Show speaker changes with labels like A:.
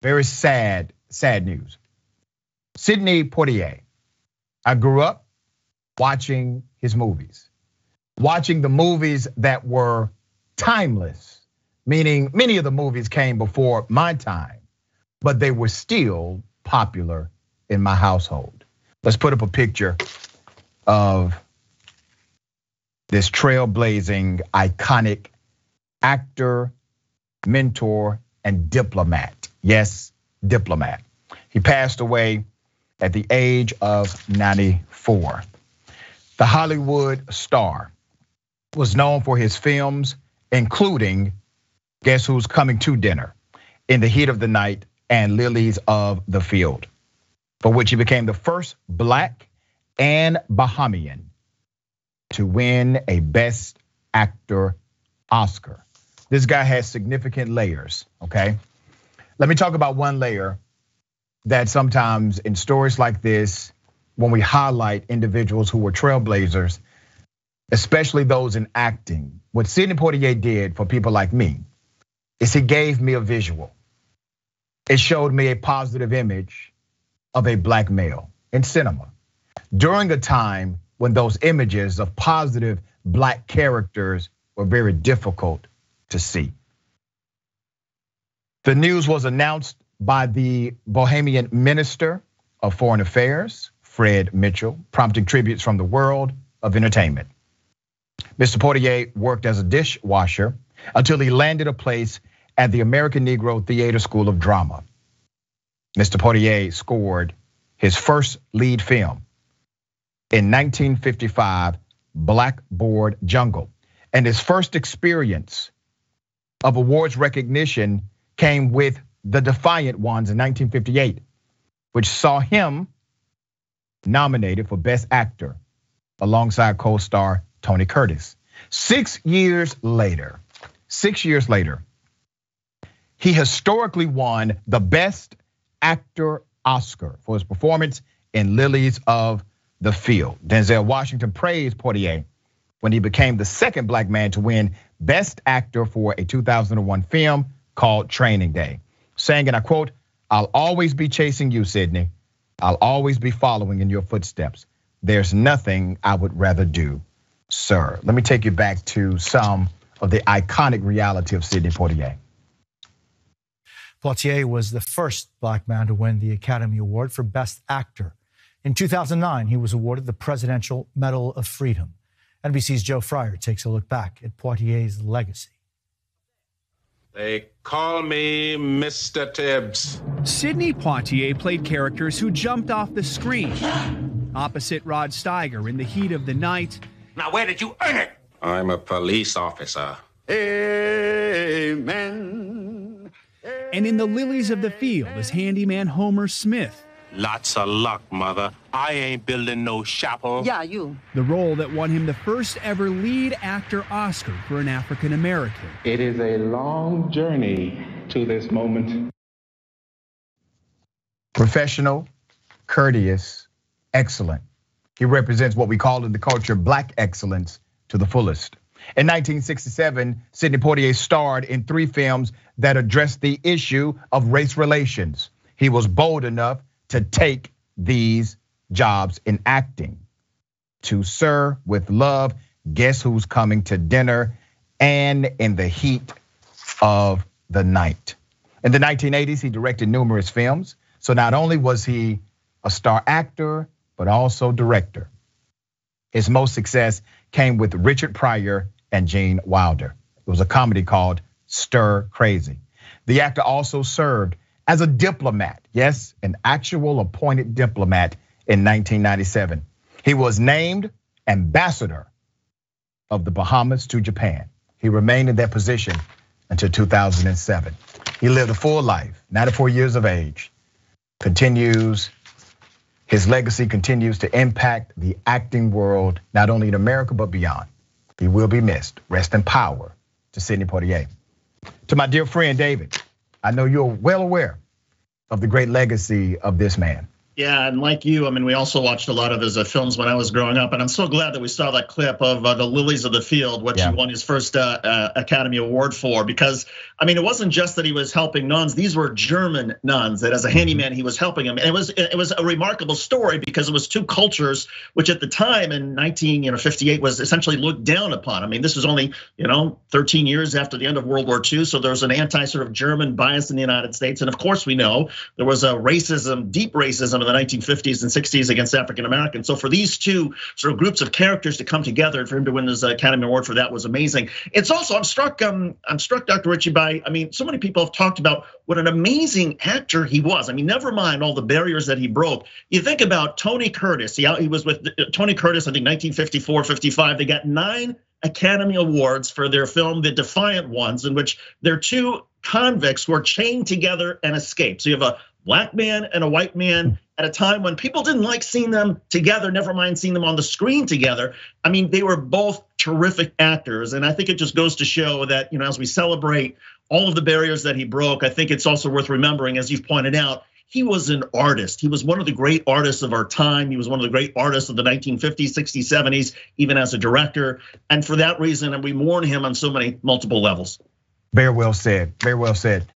A: Very sad news. Sidney Poitier. I grew up watching his movies, watching the movies that were timeless, meaning many of the movies came before my time, but they were still popular in my household. Let's put up a picture of this trailblazing, iconic actor, mentor, and diplomat. Yes, diplomat. He passed away at the age of 94. The Hollywood star was known for his films, including Guess Who's Coming to Dinner, In the Heat of the Night, and Lilies of the Field, for which he became the first Black and Bahamian to win a Best Actor Oscar. This guy has significant layers, okay? Let me talk about one layer that sometimes in stories like this, when we highlight individuals who were trailblazers, especially those in acting, what Sidney Poitier did for people like me is he gave me a visual. It showed me a positive image of a Black male in cinema during a time when those images of positive Black characters were very difficult to see. The news was announced by the Bahamian Minister of Foreign Affairs, Fred Mitchell, prompting tributes from the world of entertainment. Mr. Poitier worked as a dishwasher until he landed a place at the American Negro Theater School of Drama. Mr. Poitier scored his first lead film in 1955, Blackboard Jungle. And his first experience of awards recognition came with The Defiant Ones in 1958, which saw him nominated for Best Actor alongside co-star Tony Curtis. 6 years later, he historically won the Best Actor Oscar for his performance in Lilies of the Field. Denzel Washington praised Poitier when he became the second Black man to win Best Actor for a 2001 film called Training Day, saying, and I quote, "I'll always be chasing you, Sidney. I'll always be following in your footsteps. There's nothing I would rather do, sir." Let me take you back to some of the iconic reality of Sidney Poitier.
B: Poitier was the first Black man to win the Academy Award for Best Actor. In 2009, he was awarded the Presidential Medal of Freedom. NBC's Joe Fryer takes a look back at Poitier's legacy.
C: They call me Mr. Tibbs.
D: Sidney Poitier played characters who jumped off the screen. Opposite Rod Steiger in The Heat of the Night.
C: Now, where did you earn it? I'm a police officer. Amen.
D: And in The Lilies of the Field as handyman Homer Smith.
C: Lots of luck, mother. I ain't building no chapel.
E: Yeah, you.
D: The role that won him the first ever lead actor Oscar for an African American.
F: It is a long journey to this moment.
A: Professional, courteous, excellent. He represents what we call in the culture Black excellence to the fullest. In 1967, Sidney Poitier starred in 3 films that addressed the issue of race relations. He was bold enough to take these jobs in acting. To Sir with Love, Guess Who's Coming to Dinner, and In the Heat of the Night. In the 1980s, he directed numerous films. So not only was he a star actor, but also director. His most success came with Richard Pryor and Gene Wilder. It was a comedy called Stir Crazy. The actor also served as a diplomat, yes, an actual appointed diplomat in 1997. He was named ambassador of the Bahamas to Japan. He remained in that position until 2007. He lived a full life, 94 years of age. His legacy continues to impact the acting world, not only in America, but beyond. He will be missed. Rest in power to Sidney Poitier. To my dear friend, David, I know you're well aware of the great legacy of this man.
E: Yeah, and like you, I mean, we also watched a lot of his films when I was growing up, and I'm so glad that we saw that clip of the Lilies of the Field, which he won his first Academy Award for, because, I mean, it wasn't just that he was helping nuns; these were German nuns that, as a handyman, he was helping them. And it was a remarkable story because it was two cultures, which at the time in 1958 was essentially looked down upon. I mean, this was only 13 years after the end of World War II, so there was an anti sort of German bias in the United States, and of course we know there was a racism, deep racism in the 1950s and 60s against African Americans. So for these two sort of groups of characters to come together and for him to win this Academy Award for that was amazing. It's also, I'm struck, Dr. Richey, by, I mean, so many people have talked about what an amazing actor he was. I mean, never mind all the barriers that he broke. You think about Tony Curtis. He was with Tony Curtis, I think 1954, 55. They got 9 Academy Awards for their film, The Defiant Ones, in which they're two convicts who are chained together and escape. So you have a black man and a white man at a time when people didn't like seeing them together, never mind seeing them on the screen together. I mean, they were both terrific actors. And I think it just goes to show that, as we celebrate all of the barriers that he broke, I think it's also worth remembering, as you've pointed out, he was an artist. He was one of the great artists of our time. He was one of the great artists of the 1950s, 60s, 70s, even as a director. And for that reason, and we mourn him on so many multiple levels.
A: Very well said, very well said.